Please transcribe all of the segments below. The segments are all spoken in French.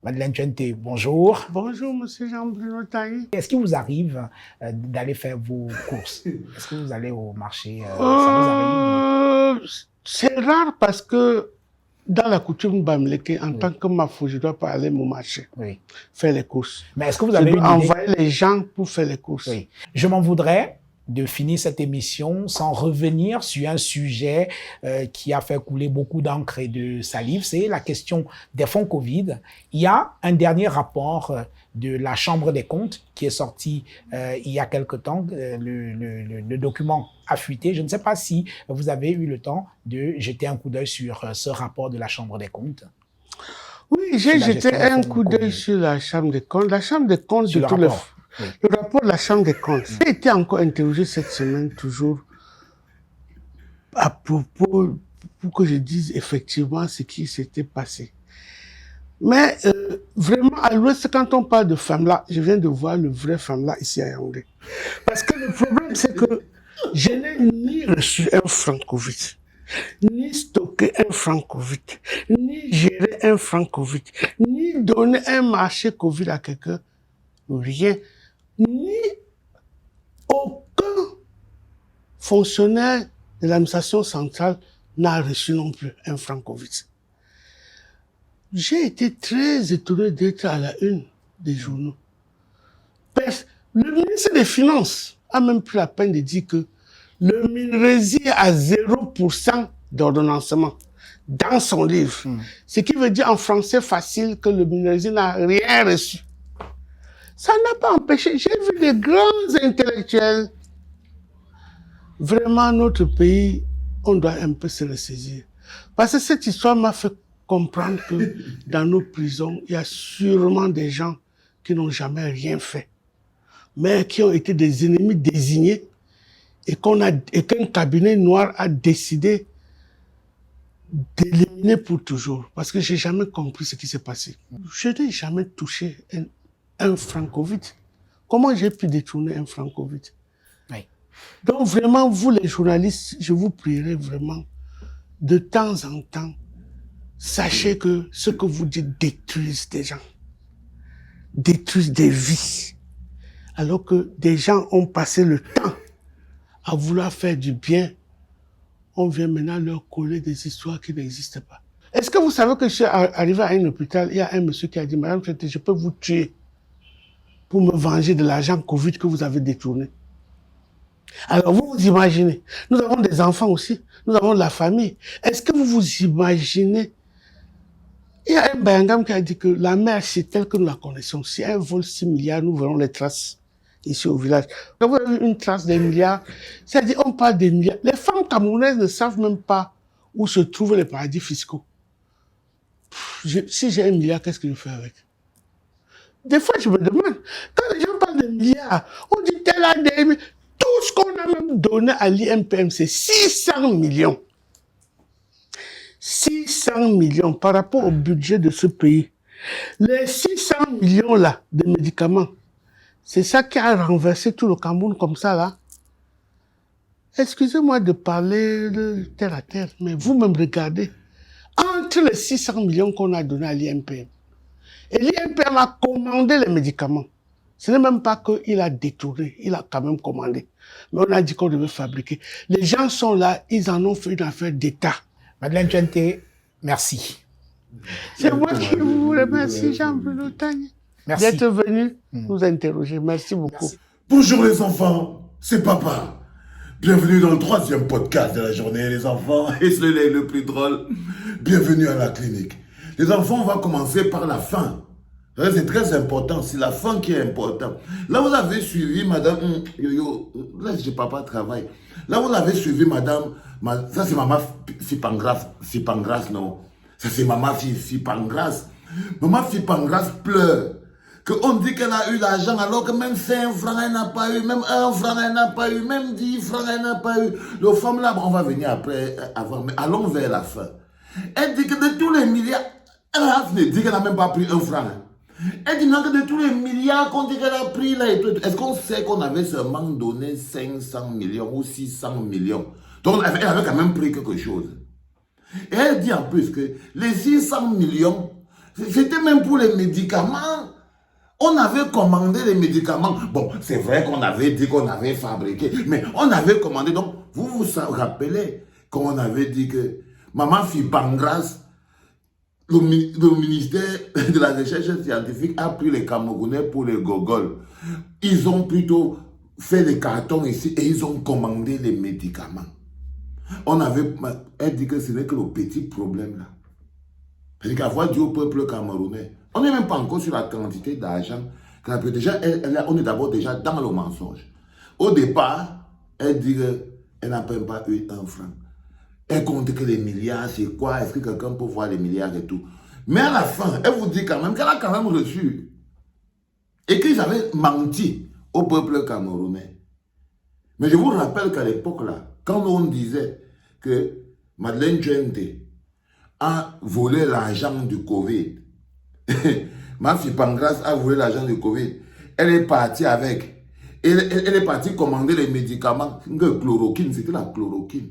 Madeleine Tuente, bonjour. Bonjour, monsieur Jean-Bruno Tailly. Est-ce qu'il vous arrive d'aller faire vos courses? Est-ce que vous allez au marché? Ça vous arrive? C'est rare parce que dans la coutume Bamileke, en tant que mafou, je dois pas aller au marché, faire les courses. Mais est-ce que vous avez envoyer les gens pour faire les courses? Oui. Je m'en voudrais de finir cette émission sans revenir sur un sujet qui a fait couler beaucoup d'encre et de salive, c'est la question des fonds Covid. Il y a un dernier rapport de la Chambre des comptes qui est sorti il y a quelque temps. Le document a fuité. Je ne sais pas si vous avez eu le temps de jeter un coup d'œil sur ce rapport de la Chambre des comptes. Oui, j'ai jeté un coup d'œil sur la Chambre des comptes. La Chambre des comptes, sur le rapport. Le rapport de la Chambre des comptes. J'ai été encore interrogé cette semaine, toujours, à propos, pour que je dise effectivement ce qui s'était passé. Mais vraiment, à l'Ouest, quand on parle de FAMLA, je viens de voir le vrai FAMLA ici à Yaoundé. Parce que le problème, c'est que je n'ai ni reçu un franc Covid, ni stocké un franc Covid, ni géré un franc Covid, ni donné un marché Covid à quelqu'un, rien. Ni aucun fonctionnaire de l'administration centrale n'a reçu non plus un franc Covid. J'ai été très étonné d'être à la une des journaux. Le ministre des Finances a même pris la peine de dire que le Minresi a 0% d'ordonnancement dans son livre. Ce qui veut dire en français facile que le Minresi n'a rien reçu. Ça n'a pas empêché. J'ai vu des grands intellectuels. Vraiment, notre pays, on doit un peu se ressaisir. Parce que cette histoire m'a fait comprendre que dans nos prisons, il y a sûrement des gens qui n'ont jamais rien fait, mais qui ont été des ennemis désignés et qu'un cabinet noir a décidé d'éliminer pour toujours. Parce que j'ai jamais compris ce qui s'est passé. Je n'ai jamais touché un franc Covid. Comment j'ai pu détourner un franc Covid? Oui. Donc vraiment, vous les journalistes, je vous prierai vraiment, de temps en temps, sachez que ce que vous dites détruise des gens, détruise des vies, alors que des gens ont passé le temps à vouloir faire du bien. On vient maintenant leur coller des histoires qui n'existent pas. Est-ce que vous savez que je suis arrivé à un hôpital, il y a un monsieur qui a dit, Madame, je peux vous tuer pour me venger de l'argent Covid que vous avez détourné. Alors vous vous imaginez, nous avons des enfants aussi, nous avons de la famille. Est-ce que vous vous imaginez? Il y a un Bayangam qui a dit que la mer, c'est telle que nous la connaissons. Si elle vole 6 milliards, nous verrons les traces ici au village. Quand vous avez une trace des milliards, c'est-à-dire on parle des milliards. Les femmes camerounaises ne savent même pas où se trouvent les paradis fiscaux. Si j'ai 1 milliard, qu'est-ce que je fais avec? Des fois, je me demande, quand les gens parlent de milliards, on dit tel a des milliards. Tout ce qu'on a même donné à l'IMPM, c'est 600 millions. 600 millions par rapport au budget de ce pays. Les 600 millions là de médicaments, c'est ça qui a renversé tout le Cameroun comme ça là. Excusez-moi de parler de terre à terre, mais vous-même regardez. Entre les 600 millions qu'on a donné à l'IMPM, et l'IMPM a commandé les médicaments. Ce n'est même pas qu'il a détourné, il a quand même commandé. Mais on a dit qu'on devait fabriquer. Les gens sont là, ils en ont fait une affaire d'État. Madeleine Tuente, merci. C'est moi qui vous remercie, Jean-Bruno Tailly, d'être venu nous interroger. Merci beaucoup. Merci. Bonjour les enfants, c'est papa. Bienvenue dans le 3e podcast de la journée, les enfants. Et c'est le plus drôle. Bienvenue à la clinique. Les enfants, on va commencer par la fin. C'est très important, c'est la fin qui est importante. Là, vous avez suivi madame... Là, je papa travaille. Là, vous avez suivi madame... Ça, c'est maman Fipangras, non. Ça, c'est maman Fipangras. Maman Fipangras pleure. Qu'on dit qu'elle a eu l'argent alors que même 5 francs, elle n'a pas eu. Même 1 franc, elle n'a pas eu. Même 10 francs, elle n'a pas eu. Le femme là, on va venir après, avant. Mais allons vers la fin. Elle dit que de tous les milliards... Elle dit qu'elle n'a même pas pris 1 franc. Elle dit que de tous les milliards qu'on dit qu'elle a pris là et tout, est-ce qu'on sait qu'on avait seulement donné 500 millions ou 600 millions? Donc elle avait quand même pris quelque chose. Et elle dit en plus que les 600 millions, C'était même pour les médicaments. On avait commandé les médicaments. Bon, c'est vrai qu'on avait dit qu'on avait fabriqué, mais on avait commandé. Donc, vous vous rappelez qu'on avait dit que Maman Fipangras, le ministère de la Recherche scientifique a pris les Camerounais pour les gogoles. Ils ont plutôt fait des cartons ici et ils ont commandé les médicaments. Elle dit que ce n'est que le petit problème là. C'est qu'avoir dit au peuple camerounais, on n'est même pas encore sur la quantité d'argent. Déjà, on est d'abord déjà dans le mensonge. Au départ, elle dit qu'elle n'a même pas eu un franc. Elle compte que les milliards, c'est quoi? Est-ce que quelqu'un peut voir les milliards et tout? Mais à la fin, elle vous dit quand même qu'elle a quand même reçu. Et qu'ils avaient menti au peuple camerounais. Mais je vous rappelle qu'à l'époque là, quand on disait que Madeleine Tchende a volé l'argent du Covid, Ma fille Pangras a volé l'argent du Covid, elle est partie avec, elle est partie commander les médicaments, chloroquine, c'était la chloroquine.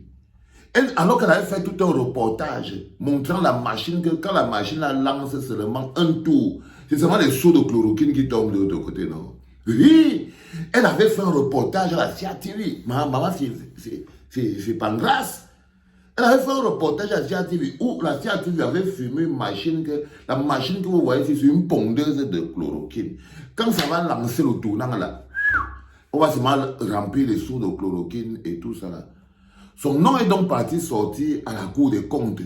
Alors qu'elle avait fait tout un reportage montrant la machine, que quand la machine la lance seulement un tour, c'est seulement les seaux de chloroquine qui tombent de l'autre côté, non? Oui, elle avait fait un reportage à la CATV. Maman, c'est Pangras. Elle avait fait un reportage à la CATV où la CATV avait filmé une machine, la machine que vous voyez ici, c'est une pondeuse de chloroquine. Quand ça va lancer le tournant là, on va seulement remplir les seaux de chloroquine et tout ça là. Son nom est donc parti sortir à la Cour des comptes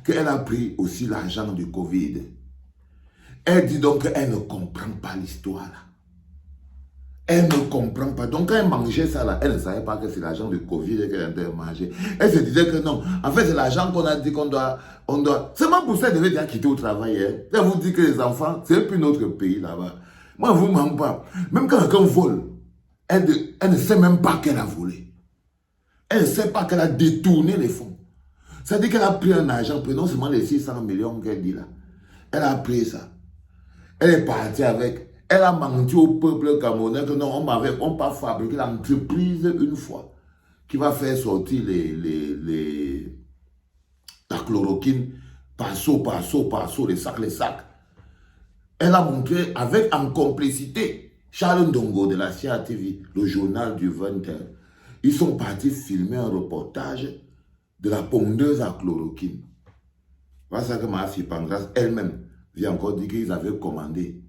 qu'elle a pris aussi l'argent du Covid. Elle dit donc qu'elle ne comprend pas l'histoire là. Elle ne comprend pas. Donc quand elle mangeait ça là, elle ne savait pas que c'est l'argent du Covid qu'elle devait manger. Elle se disait que non. En fait, c'est l'argent qu'on a dit qu'on doit. Seulement pour ça, elle devait déjà quitter au travail. Elle vous dit que les enfants, c'est plus notre pays là-bas. Moi, je ne vous mens pas. Même quand quelqu'un vole, elle ne sait même pas qu'elle a volé. Elle ne sait pas qu'elle a détourné les fonds. Ça dit qu'elle a pris un argent, non seulement les 600 millions qu'elle dit là. Elle a pris ça. Elle est partie avec. Elle a menti au peuple camerounais que non, on n'a pas fabriqué l'entreprise une fois qui va faire sortir la chloroquine par saut, les sacs. Elle a montré avec en complicité Charles Ndongo de la CATV, le journal du 20h. Ils sont partis filmer un reportage de la pondeuse à chloroquine. Voilà ça que ma fille Pangras elle-même vient encore dire qu'ils avaient commandé.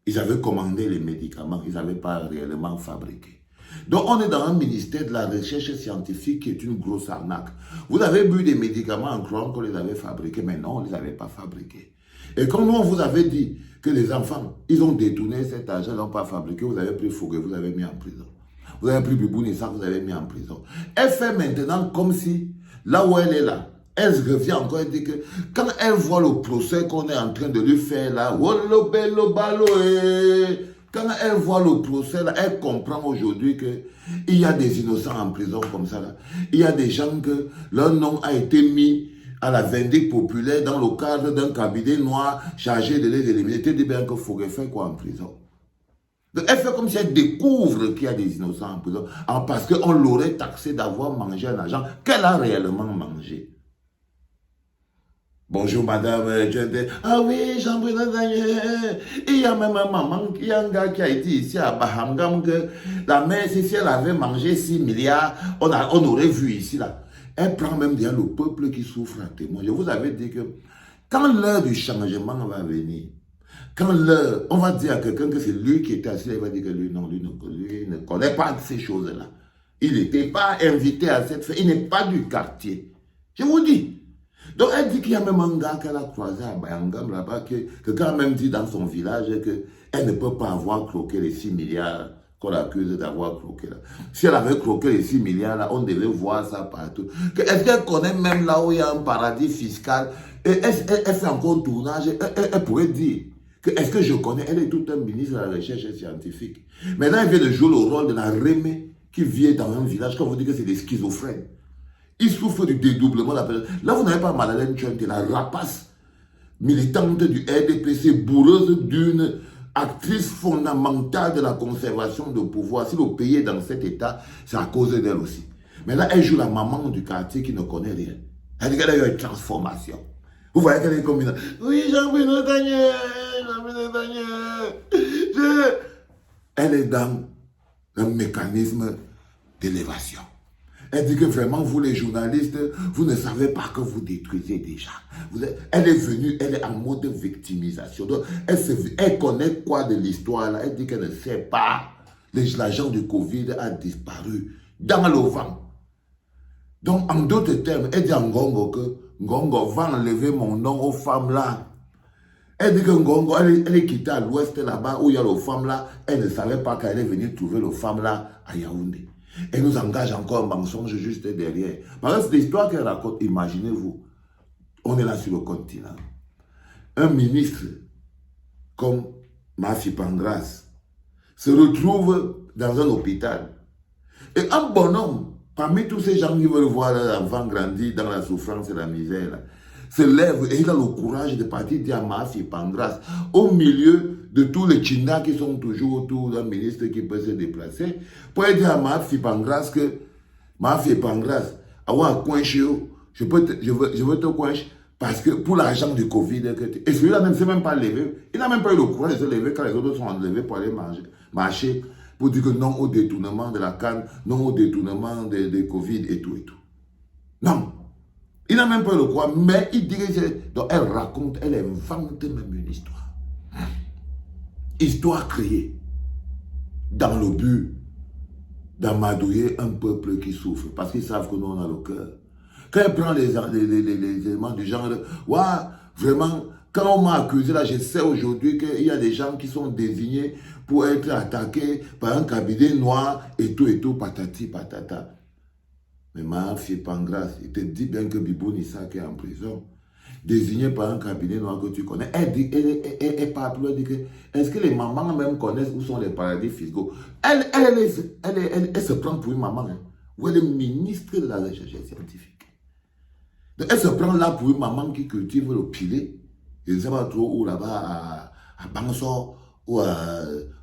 Ils avaient commandé les médicaments, ils n'avaient pas réellement fabriqué. Donc on est dans un ministère de la recherche scientifique qui est une grosse arnaque. Vous avez bu des médicaments en croyant qu'on les avait fabriqués, mais non, on ne les avait pas fabriqués. Et quand nous on vous avait dit que les enfants, ils ont détourné cet argent, ils n'ont pas fabriqué, vous avez pris Fougueux, vous avez mis en prison. Vous avez pris Bibou Nissa, vous avez mis en prison. Elle fait maintenant comme si, là où elle est là, elle revient encore et dit que quand elle voit le procès qu'on est en train de lui faire là, quand elle voit le procès là, elle comprend aujourd'hui qu'il y a des innocents en prison comme ça là. Il y a des gens que leur nom a été mis à la vindicte populaire dans le cadre d'un cabinet noir chargé de les éliminer. Tu dis bien qu'il faut faire quoi en prison? Donc elle fait comme si elle découvre qu'il y a des innocents en prison parce qu'on l'aurait taxé d'avoir mangé un argent qu'elle a réellement mangé. Bonjour madame, ah oui, Jean-Bruno Daniel. Il y a même un maman, il y a un gars qui a été ici à Bahangam que la mère, si elle avait mangé 6 milliards, on aurait vu ici là. Elle prend même bien le peuple qui souffre à témoin. Je vous avais dit que quand l'heure du changement va venir, quand l'heure, on va dire à quelqu'un que c'est lui qui était assis, il va dire que lui ne connaît pas ces choses-là. Il n'était pas invité à cette fête, il n'est pas du quartier. Je vous dis. Donc elle dit qu'il y a même un gars qu'elle a croisé à Bayangam là-bas, que quand même dit dans son village qu'elle ne peut pas avoir croqué les 6 milliards qu'on l'accuse d'avoir croqué là. Si elle avait croqué les 6 milliards là, on devait voir ça partout. Est-ce qu'elle connaît même là où il y a un paradis fiscal? Et elle fait encore un tournage, elle pourrait dire que est-ce que je connais? Elle est tout un ministre de la recherche scientifique. Maintenant elle vient de jouer le rôle de la Rémé qui vit dans un village, quand vous dites que c'est des schizophrènes. Ils souffrent du dédoublement de la personne. Là, vous n'avez pas Madeleine Tchende, la rapace militante du RDPC, bourreuse d'une actrice fondamentale de la conservation de pouvoir. Si le pays est dans cet état, c'est à cause d'elle aussi. Mais là, elle joue la maman du quartier qui ne connaît rien. Elle dit qu'elle a eu une transformation. Vous voyez qu'elle est comme une... Oui, Jean-Bruno Daniel, Jean-Bruno Daniel. Elle est dans un mécanisme d'élévation. Elle dit que vraiment, vous les journalistes, vous ne savez pas que vous détruisez déjà. Elle est venue, elle est en mode victimisation. Donc, elle connaît quoi de l'histoire là? Elle dit qu'elle ne sait pas. L'agent du Covid a disparu dans le vent. Donc, en d'autres termes, elle dit à Ngongo que Ngongo va enlever mon nom aux femmes là. Elle dit que Ngongo, elle est quittée à l'ouest là-bas où il y a les femmes là. Elle ne savait pas qu'elle est venue trouver les femmes là à Yaoundé. Elle nous engage encore un mensonge juste derrière. Parce que c'est l'histoire qu'elle raconte. Imaginez-vous, on est là sur le continent. Un ministre comme Mafi Pangras se retrouve dans un hôpital. Et un bonhomme, parmi tous ces gens qui veulent voir leurs enfants grandir dans la souffrance et la misère, se lève et il a le courage de partir dire à Mafi Pangras, au milieu de tous les Tchindas qui sont toujours autour d'un ministre qui peut se déplacer, pour dire à Mafi Pangras que Mafi Pangras, je veux te coincher parce que pour l'argent du Covid, et celui-là ne s'est même pas levé, il n'a même pas eu le courage de se lever quand les autres sont enlevés pour aller marcher, pour dire que non au détournement de la canne, non au détournement de Covid et tout et tout. Non. Il n'a même pas le quoi, mais il dit que donc elle raconte, elle invente même une histoire. Histoire créée dans le but d'amadouiller un peuple qui souffre, parce qu'ils savent que nous on a le cœur. Quand elle prend les éléments du genre, ouais, vraiment, quand on m'a accusé là, je sais aujourd'hui qu'il y a des gens qui sont désignés pour être attaqués par un cabinet noir et tout, patati, patata. Mais Mafi Pangras, il te dit bien que Bibo Nissak est en prison, désigné par un cabinet noir que tu connais. Elle parle plus, elle dit que, est-ce que les mamans même connaissent où sont les paradis fiscaux? Elle se prend pour une maman. Hein. Ou elle est ministre de la recherche scientifique. Donc elle se prend là pour une maman qui cultive le pilet. Je ne sais pas trop où là-bas, à Bangsor, ou à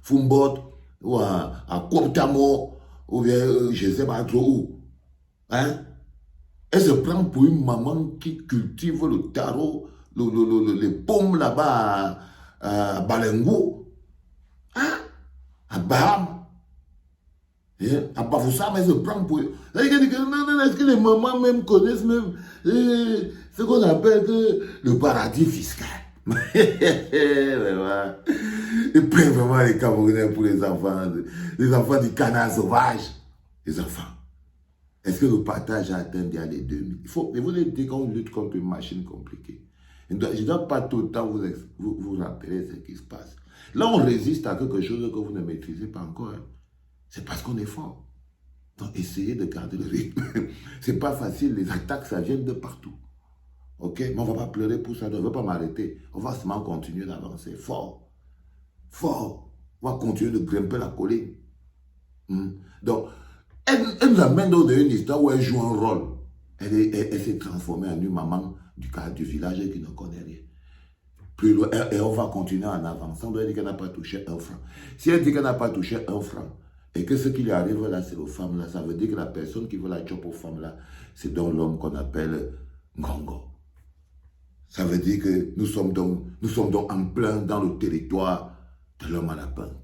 Fumbot, ou à Koptamo, ou bien je ne sais pas trop où. Hein? Elle se prend pour une maman qui cultive le tarot, les pommes là-bas à Balengo, hein? À Baham, à Bafoussam, elle se prend pour... Est-ce que les mamans même connaissent même ce qu'on appelle le paradis fiscal? Ils prennent vraiment les Camerounais pour les enfants du canard sauvage, les enfants. Est-ce que le partage a atteint bien les 2000? Mais vous avez dit qu'on lutte contre une machine compliquée. Je ne dois pas tout le temps vous rappeler ce qui se passe. Là, on résiste à quelque chose que vous ne maîtrisez pas encore. Hein. C'est parce qu'on est fort. Donc, essayez de garder le rythme. C'est pas facile. Les attaques, ça vient de partout. Ok? Mais on ne va pas pleurer pour ça. On ne va pas m'arrêter. On va seulement continuer d'avancer. Fort. Fort. On va continuer de grimper la colline. Donc, elle nous amène dans une histoire où elle joue un rôle. Elle s'est transformée en une maman du village qui ne connaît rien. Plus loin, et on va continuer en avançant. On doit dire qu'elle n'a pas touché un franc. Si elle dit qu'elle n'a pas touché un franc, et que ce qui lui arrive là, c'est aux femmes là, ça veut dire que la personne qui veut la choper aux femmes là, c'est donc l'homme qu'on appelle Ngongo. Ça veut dire que nous sommes donc en plein dans le territoire de l'homme à la punk.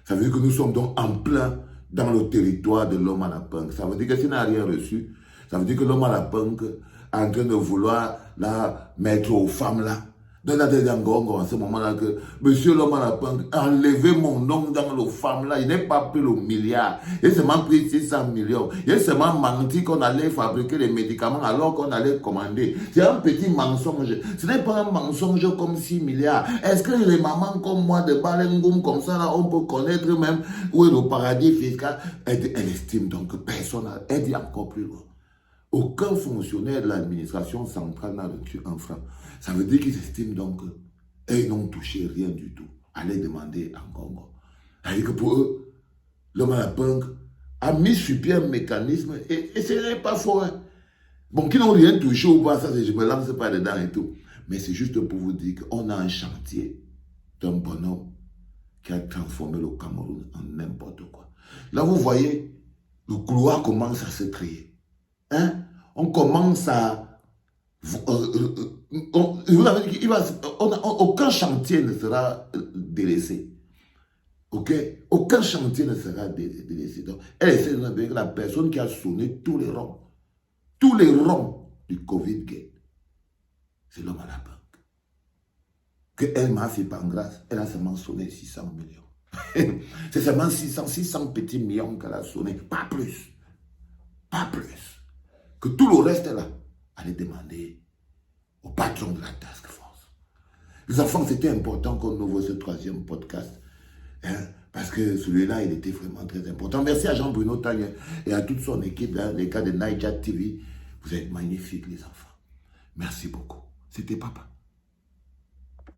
Ça veut dire que nous sommes donc en plein dans le territoire de l'homme à la punk. Ça veut dire que s'il n'a rien reçu, ça veut dire que l'homme à la punk est en train de vouloir la mettre aux femmes là. Donc il a dit en ce moment-là que monsieur l'homme à la punk, enlevez mon nom dans les femmes là, il n'est pas pris le milliard. Il a seulement pris 600 millions. Il a seulement menti qu'on allait fabriquer les médicaments alors qu'on allait commander. C'est un petit mensonge. Ce n'est pas un mensonge comme 6 milliards. Est-ce que les mamans comme moi de Balengoum comme ça là, on peut connaître même où est le paradis fiscal? Elle estime donc que personne, elle dit encore plus loin. Aucun fonctionnaire de l'administration centrale n'a reçu un franc. Ça veut dire qu'ils estiment donc qu'ils n'ont touché rien du tout. Allez demander en Congo. C'est-à-dire que pour eux, l'homme à la punk a mis sur pied un mécanisme et ce n'est pas faux. Hein. Bon, qu'ils n'ont rien touché ou pas, ça je me lance pas dedans et tout. Mais c'est juste pour vous dire qu'on a un chantier d'un bonhomme qui a transformé le Cameroun en n'importe quoi. Là, vous voyez, le couloir commence à se créer. Hein? On commence à Vous avez dit aucun chantier ne sera délaissé. Ok? Aucun chantier ne sera délaissé. Donc, elle essaie de dire que la personne qui a sonné tous les ronds du Covid-Gate, c'est l'homme à la banque. Que elle m'a fait par grâce, elle a seulement sonné 600 millions. C'est seulement 600 petits millions qu'elle a sonné, pas plus. Pas plus. Que tout le reste là, allait demander au patron de la task force. Les enfants, c'était important qu'on ouvre ce 3e podcast. Hein, parce que celui-là, il était vraiment très important. Merci à Jean-Bruno Tagne et à toute son équipe, là, les gars de Niger TV. Vous êtes magnifiques, les enfants. Merci beaucoup. C'était papa.